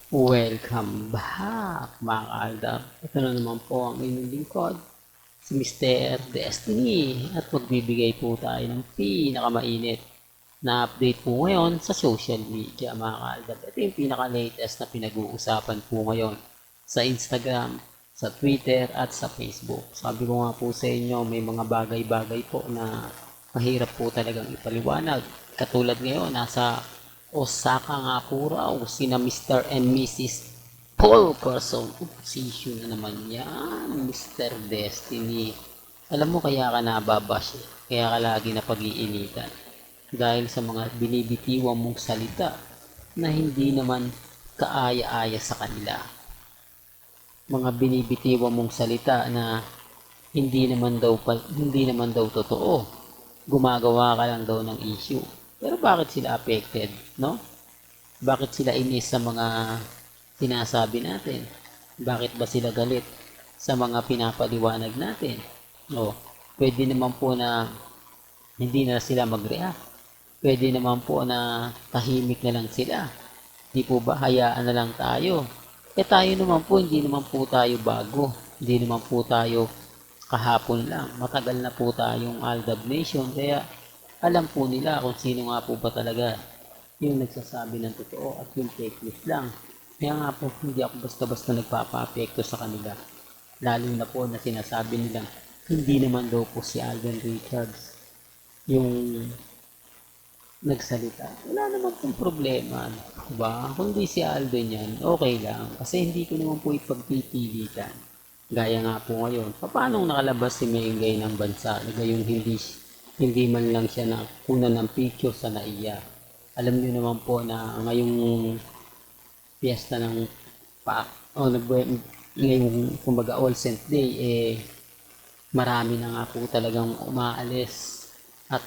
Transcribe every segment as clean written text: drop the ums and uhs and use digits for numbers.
Welcome back mga kaaldab. Ito na naman po ang inyong lingkod, si Mr. Destiny. At magbibigay po tayo ng pinakamainit na update po ngayon sa social media mga kaaldab. Ito yung pinaka-latest na pinag-uusapan po ngayon sa Instagram, sa Twitter at sa Facebook. Sabi ko nga po sa inyo, may mga bagay-bagay po na mahirap po talagang ipaliwanag. Katulad ngayon, nasa Osaka nga po raw sina Mr. and Mrs. Paul Carson. Position na naman yan, Mr. Destiny. Alam mo kaya ka nababash eh. Kaya ka lagi na pag-iinitan. Dahil sa mga binibitiwan mong salita na hindi naman kaaya-aya sa kanila. Mga binibitiwan mong salita na hindi naman daw totoo. Gumagawa ka lang daw ng issue. Pero bakit sila affected, no? Bakit sila inis sa mga sinasabi natin? Bakit ba sila galit sa mga pinapaliwanag natin? O, pwede naman po na hindi na sila mag-react. Pwede naman po na tahimik na lang sila. Di po ba, hayaan na lang tayo. Tayo naman po, hindi naman po tayo bago. Hindi naman po tayo kahapon lang. Matagal na po tayong Aldab Nation. Kaya alam po nila kung sino nga po ba talaga yung nagsasabi ng totoo at yung fake news lang. Kaya nga po, hindi ako basta-basta nagpapa-apekto sa kanila. Lalo na po na sinasabi nilang hindi naman daw po si Alden Richards yung nagsalita. Wala naman pong problema. Diba? Kung di si Alden yan, okay lang. Kasi hindi ko naman po ipagpipilitan. Gaya nga po ngayon, paano nakalabas si Mengay ng bansa? Gayong hindi man lang siya na kuna ng picture sa NAIA. Alam niyo naman po na ngayong piyesta ng ngayong kumbaga All Saint Day, marami na nga po talagang umaalis at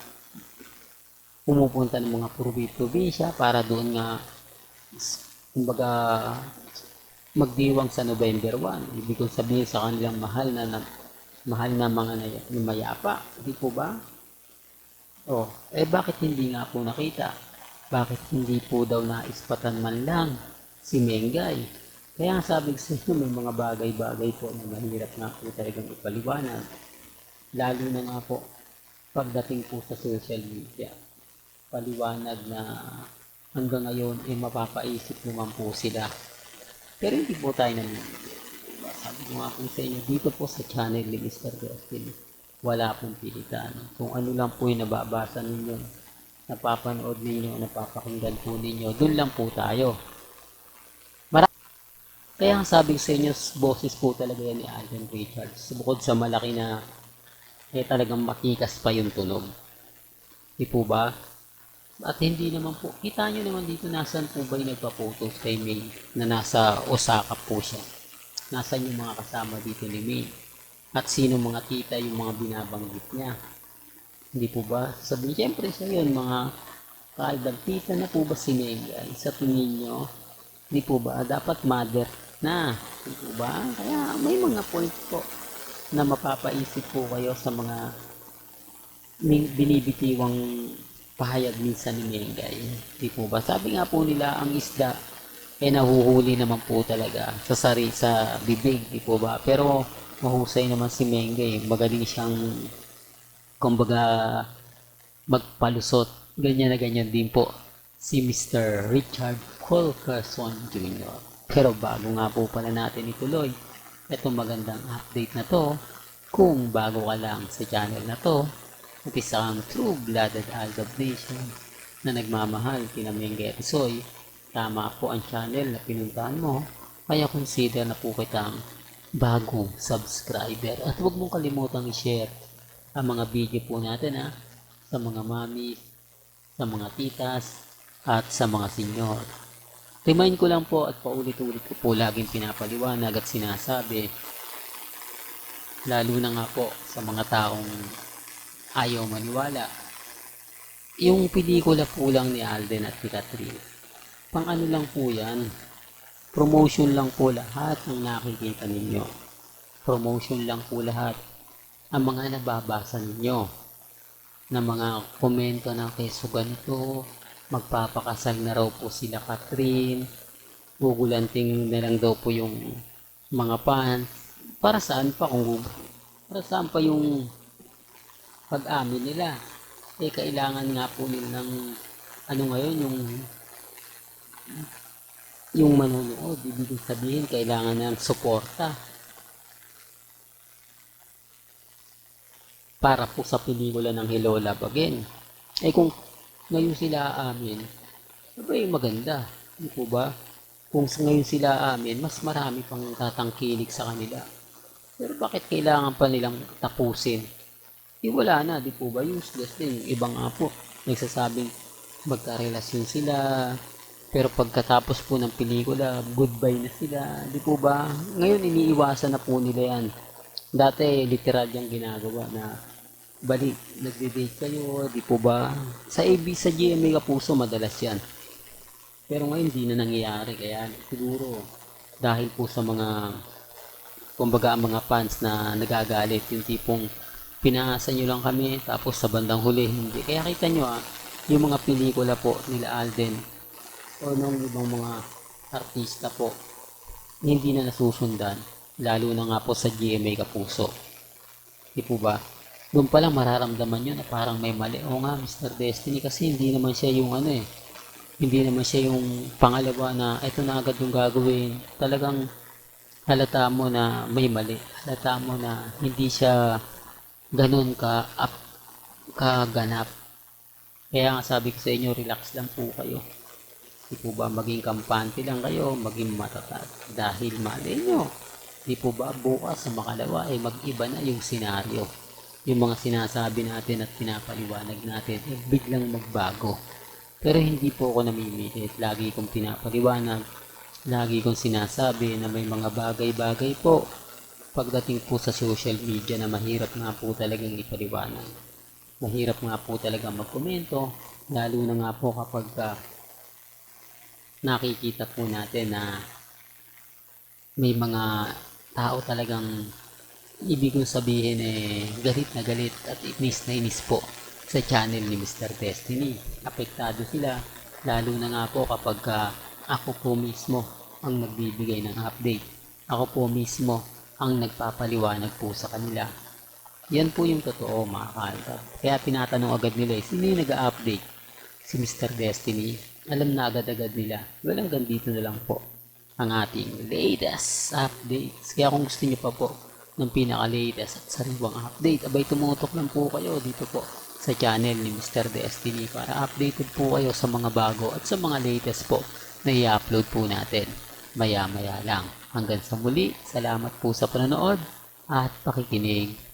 pumupunta ng mga probinsya para doon nga kumbaga magdiwang sa November 1. Ibig kong sabihin sa kanilang mahal na mga mayapa. Hindi po ba? Bakit hindi nga po nakita? Bakit hindi po daw naispatan man lang si Mengay? Kaya sabi ko sa inyo, may mga bagay-bagay po na mahirap nga po talagang ipaliwanag. Lalo na nga po, pagdating po sa social media, paliwanag na hanggang ngayon mapapaisip naman po sila. Pero hindi po tayo naniniwala. Sabi ko nga po sa inyo, dito po sa channel ni Mr. Destiny, wala pong pilitan. Kung ano lang po yung nababasa ninyo, napapanood ninyo, napapakinggan po ninyo, dun lang po tayo. Kaya ang sabi ko sa inyo, boses po talaga yan ni Alden Richards. Bukod sa malaki na, talagang matikas pa yung tunog. Di po ba? At hindi naman po, kita nyo naman dito nasan po ba yung nagpa-photos kay May na nasa Osaka po siya. Nasan yung mga kasama dito ni May. At sino mga tita yung mga binabanggit niya. Hindi po ba? Sabihin, siyempre siya yun, mga kaaldab tita na po ba si Mengay? Sa tingin nyo, hindi po ba? Dapat mother na. Hindi po ba? Kaya may mga point po na mapapaisip po kayo sa mga binibitiwang pahayag minsan ni Mengay. Di po ba? Sabi nga po nila, ang isda nahuhuli naman po talaga sa bibig, di po ba? Pero mahusay naman si Mengay. Magaling siyang kumbaga magpalusot. Ganyan na ganyan din po si Mr. Richard Colkerson Jr. Pero bago nga po pala natin ituloy itong magandang update na to, kung bago ka lang sa channel na to, at isang true-blooded Aldab Nation na nagmamahal kina Mengay at Soy, tama po ang channel na pinuntahan mo, kaya consider na po kitang bagong subscriber. At huwag mong kalimutang i-share ang mga video po natin sa mga mami, sa mga titas, at sa mga senyor. Remind ko lang po at paulit-ulit ko po laging pinapaliwanag at sinasabi, lalo na nga po sa mga taong ayaw maniwala. Yung pelikula po lang ni Alden at ni Catherine, pang ano lang po yan, promotion lang po lahat ng nakikita ninyo. Promotion lang po lahat ang mga nababasa ninyo na mga komento na keso ganito, magpapakasal na raw po sila Catherine, gugulanting na lang daw po yung mga fans. Para saan pa kung para saan pa yung pag-amin nila? Eh, kailangan nga po nila ng ano ngayon, yung manonood. Ibig sabihin, kailangan ng suporta para po sa pelikula ng Hello Love Again. Eh, kung ngayon sila amin, abay maganda. Di po ba? Kung ngayon sila amin, mas marami pang tatangkilik sa kanila. Pero bakit kailangan pa nilang tapusin? Wala na, di po ba? Useless din. Yung iba nga po, nagsasabing magkarelasyon sila, pero pagkatapos po ng pelikula, goodbye na sila. Di po ba? Ngayon, iniiwasan na po nila yan. Dati, literal yung ginagawa na balik, nagde-date kayo, di po ba? Sa sa GMA Kapuso, madalas yan. Pero ngayon, hindi na nangyayari. Kaya siguro, dahil po sa mga, kumbaga mga fans na nagagalit, yung tipong pinaasa nyo lang kami, tapos sa bandang huli, hindi. Kaya kita nyo yung mga pelikula po nila Alden, o nung ibang mga artista po, hindi na nasusundan, lalo na nga po sa GMA Kapuso. Di po ba? Doon pa lang mararamdaman nyo na parang may mali. O nga, Mr. Destiny, kasi hindi naman siya yung hindi naman siya yung pangalawa na ito na agad yung gagawin. Talagang halata mo na may mali. Halata mo na hindi siya ganun kaganap. Kaya nga sabi ko sa inyo, relax lang po kayo. Di po ba maging kampante lang kayo, maging matatag. Dahil malay nyo, di po ba bukas sa makalawa ay mag-iba na yung senaryo. Yung mga sinasabi natin at pinapaliwanag natin ay biglang magbago. Pero hindi po ako namimilit. Lagi kong pinapaliwanag, lagi kong sinasabi na may mga bagay-bagay po pagdating po sa social media na mahirap nga po talagang ipaliwanag. Mahirap nga po talaga magkomento, lalo na nga po kapag nakikita po natin na may mga tao talagang ibig kong sabihin galit na galit at inis na inis po sa channel ni Mr. Destiny. Apektado sila, lalo na nga po kapag ako po mismo ang nagbibigay ng update. Ako po mismo ang nagpapaliwanag po sa kanila. Yan po yung totoo, mga kaltab. Kaya tinatanong agad nila, sino yung nag-update? Si Mr. Destiny. Alam na agad-agad nila. Well, hanggang dito na lang po ang ating latest updates. Kaya kung gusto niyo pa po ng pinaka-latest at sariwang update, abay tumutok lang po kayo dito po sa channel ni Mr. Destiny para updated po kayo sa mga bago at sa mga latest po na i-upload po natin maya-maya lang. Hanggang sa muli, salamat po sa panonood at pakikinig.